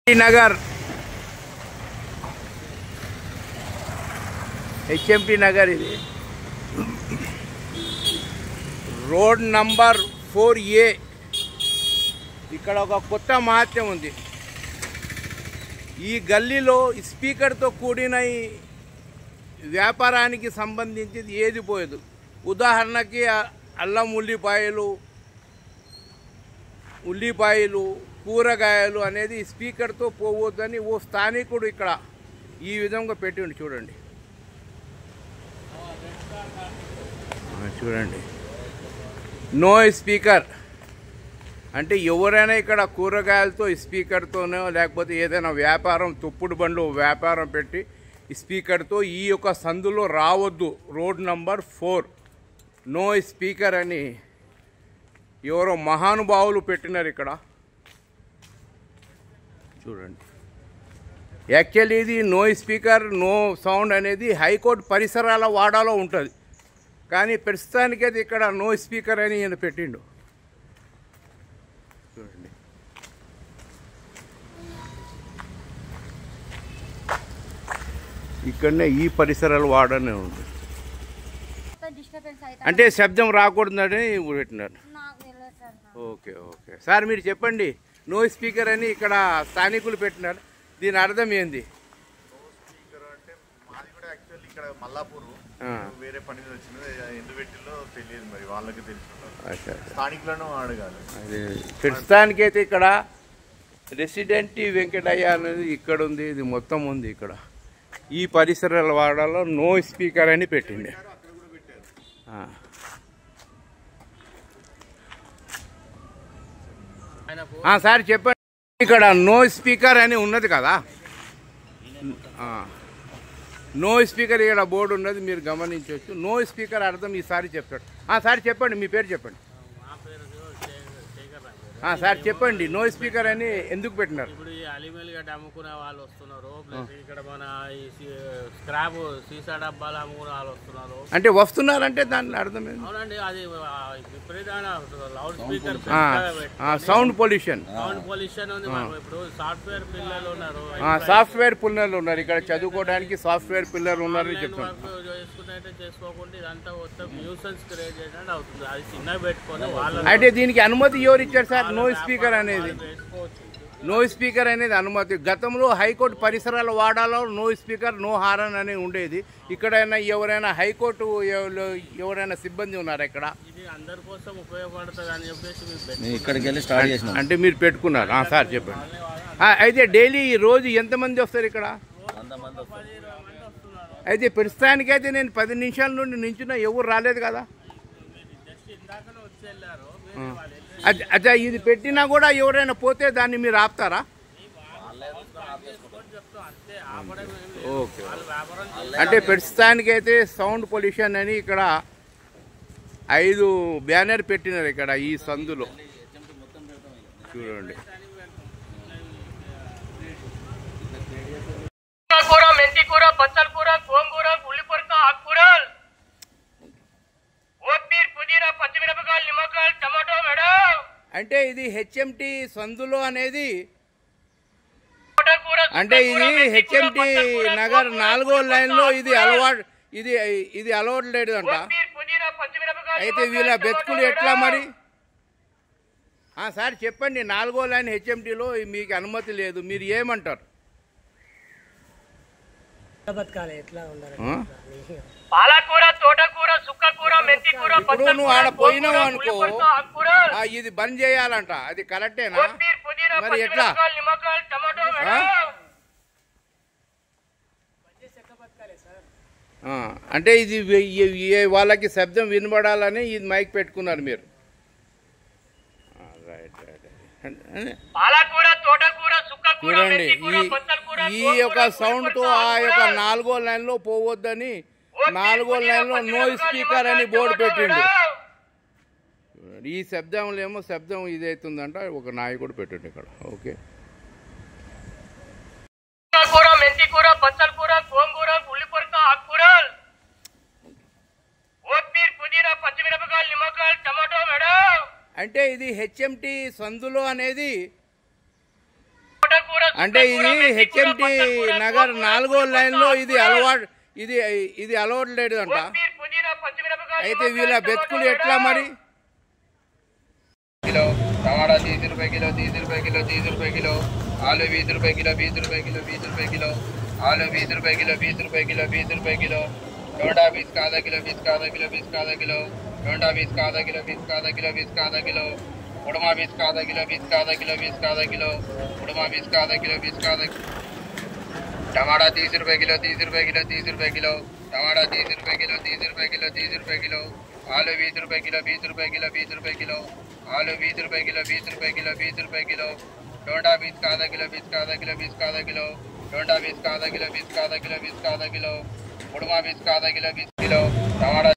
नगर HMT नगर ఇది road number 4A ఇక్కడ ఒక కొత్త మహత్యం ఉంది. ఈ గల్లీలో స్పీకర్ తో కూడిన వ్యాపారానికి సంబంధించి ఏది పోయేదు. ఉదాహరణకి అల్లం ఉల్లిపాయలు కూరగాయలు అనేది స్పీకర్ తో పోవొద్దని ఓ స్థానికుడు ఇక్కడ ఈ విధంగా పెట్టిండు. చూడండి చూడండి నో స్పీకర్ అంటే ఎవరైనా ఇక్కడ కూరగాయలతో స్పీకర్తోనో లేకపోతే ఏదైనా వ్యాపారం తొప్పుడు బండ్లు వ్యాపారం పెట్టి స్పీకర్తో ఈ యొక్క సందులో రావద్దు. రోడ్ నంబర్ 4 నో స్పీకర్ అని ఎవరో మహానుభావులు పెట్టినారు ఇక్కడ. చూడండి యాక్చువల్లీ ఇది నో స్పీకర్ నో సౌండ్ అనేది హైకోర్టు పరిసరాల వాడాలో ఉంటుంది. కానీ ప్రస్తుతానికి అది ఇక్కడ నో స్పీకర్ అని ఈయన పెట్టిండు. చూడండి ఇక్కడనే ఈ పరిసరాలు వాడనే ఉంది. అంటే శబ్దం రాకూడదని పెట్టినారు. ఓకే ఓకే సార్ మీరు చెప్పండి. నో స్పీకర్ అని ఇక్కడ స్థానికులు పెట్టినారు. దీని అర్థం ఏంది? ఇక్కడ మల్లాపూర్ వేరే పని మీద వచ్చింది. ఎందుకు పెట్టిలో తెలియదు, మరి వాళ్ళకి తెలుసు, స్థానికులను అడగాలి. ప్రస్తుతానికైతే ఇక్కడ రెసిడెంట్ వెంకటయ్య అనేది ఇక్కడ ఉంది. ఇది మొత్తం ఉంది ఇక్కడ ఈ పరిసరాల వాడాలో నో స్పీకర్ అని పెట్టింది. సార్ చెప్పండి. ఇక్కడ నో స్పీకర్ అని ఉన్నది కదా, నో స్పీకర్ ఇక్కడ బోర్డు ఉన్నది మీరు గమనించవచ్చు. నో స్పీకర్ అర్థం ఈసారి చెప్తాడు. సార్ చెప్పండి, మీ పేరు చెప్పండి. సార్ చెప్పండి నో స్పీకర్ అని ఎందుకు పెట్టినారు? ఇప్పుడు ఈ అలిమేల్ గడ్డ అమ్ముకునే వాళ్ళు వస్తున్నారు, ప్లస్ ఇక్కడ మన స్క్రాప్ సీసా డబ్బాలు అమ్ముకునే వాళ్ళు వస్తున్నారు. అంటే వస్తున్నారంటే దాని అర్థం ఏంటి? అవునండి, అది విపరీతమైన లౌడ్ స్పీకర్ సౌండ్ పొల్యూషన్ ఉంది. ఇప్పుడు సాఫ్ట్వేర్ పిల్లలు ఉన్నారు, సాఫ్ట్వేర్ పిల్లలు ఉన్నారు ఇక్కడ చదువుకోవడానికి. సాఫ్ట్వేర్ పిల్లలు ఉన్నారని చెప్తున్నారు. చేసుకుంటే చేసుకోకుండా ఇదంతా మొత్తం న్యూసెన్స్ క్రియేట్ చేయడానికి అవుతుంది. అది చిన్నగా పెట్టుకొని వాళ్ళు అంటే దీనికి అనుమతి ఎవరు ఇచ్చారు సార్? నో స్పీకర్ అనేది నో స్పీకర్ అనేది అనుమతి. గతంలో హైకోర్టు పరిసరాల వాడాలో నో స్పీకర్ నో హారన్ అని ఉండేది. ఇక్కడైనా ఎవరైనా హైకోర్టు ఎవరైనా సిబ్బంది ఉన్నారా ఇక్కడ? అందరి కోసం ఉపయోగపడుతుంది అని చెప్పేసి ఇక్కడికి వెళ్ళి స్టార్ట్ చేసినాం. అంటే మీరు పెట్టుకున్నారు. సార్ చెప్పండి. అయితే డైలీ రోజు ఎంతమంది వస్తారు ఇక్కడ? అయితే ప్రస్తుతానికైతే నేను 10 నిమిషాల నుండి నించున్నా, ఎవరు రాలేదు కదా. అచ్చా ఇది పెట్టినా కూడా ఎవరైనా పోతే దాన్ని మీరు ఆపుతారా? ఓకే. అంటే ప్రస్తుతానికైతే సౌండ్ పొల్యూషన్ అని ఇక్కడ 5 బ్యానర్ పెట్టినారు ఇక్కడ ఈ సందులో. చూడండి కూర, మెంతి కూర, బచ్చల కూర, గోంగూర, ఉల్లిపొరక, ఆకుకూరలు, కొత్తిమీర, పుదీనా, పచ్చిమిరపకాయలు, నిమ్మకాయలు, టమాటో మేడం. అంటే ఇది HMT సందులో అనేది అంటే ఇది HMT నగర్ 4వ లైన్లో ఇది అలవాటు ఇది అలవాటు లేదు అంట. అయితే వీళ్ళ బెతుకులు ఎట్లా మరి? సార్ చెప్పండి. 4వ లైన్ HMTలో మీకు అనుమతి లేదు, మీరు ఏమంటారు? పాలకూర, తోటకూర, సుక్కకూర, మెంతి కూర, ఇప్పుడు నువ్వు ఆడ పోయినావు అనుకో, ఇది బంద్ చేయాలంట. అది కరెక్టేనా? మరి ఎట్లా? అంటే ఇది వాళ్ళకి శబ్దం వినబడాలని ఇది మైక్ పెట్టుకున్నారు మీరు. చూడండి ఈ యొక్క సౌండ్ తో ఆ యొక్క 4వ లైన్లో పోవద్దని 4వ లైన్లో నో స్పీకర్ అని బోర్డు పెట్టిండు. ఈ శబ్దంలో ఏమో శబ్దం ఇదవుతుందంట. ఒక నాయకుడు పెట్టండి ఇక్కడ. ఓకే. మెంతి కూర, బచ్చల కూర, గోంగూర, ఉల్లిపొరక, ఆకుకూరలు, కొత్తిమీర, పుదీనా, పచ్చిమిరపకాయలు, నిమ్మకాయలు, టమాటో మేడం. అంటే ఇది HMT సందులో అనేది తోటకూర, అంటే ఇది హెచ్ఎంటి నగర్ 4వ లైన్లో ఇది అలవాటు ఇది అలవాటు లేదు అంట. అయితే వీళ్ళ బెతుకులు ఎట్లా మరి? किलो टमाटा 30 रुपए किलो 30 रुपए किलो 30 रुपए किलो आलू 20 रुपए किलो 20 रुपए किलो 20 रुपए किलो आलू 20 रुपए किलो 20 रुपए किलो 20 रुपए किलो टोंडा 20 का आधा किलो 20 का आधा किलो 20 का आधा किलो टोंडा 20 का आधा किलो 20 का आधा किलो 20 का आधा किलो उड़मा 20 का आधा किलो 20 का आधा किलो 20 का आधा किलो उड़मा 20 का आधा किलो 20 का आधा टमाटा 30 रुपए किलो 30 रुपए किलो 30 रुपए किलो टमाटा 30 रुपए किलो 30 रुपए किलो 30 रुपए किलो आलू 20 रुपए किलो 20 रुपए किलो 20 रुपए किलो आलू 20 रुपए किलो 20 रुपए किलो 20 रुपए किलो टोंडा 20 का आधा किलो 20 का आधा किलो 20 का आधा किलो टोंडा 20 का आधा किलो 20 का आधा किलो 20 का आधा किलो उड़मा 20 का आधा किलो 20 किलो टमाटा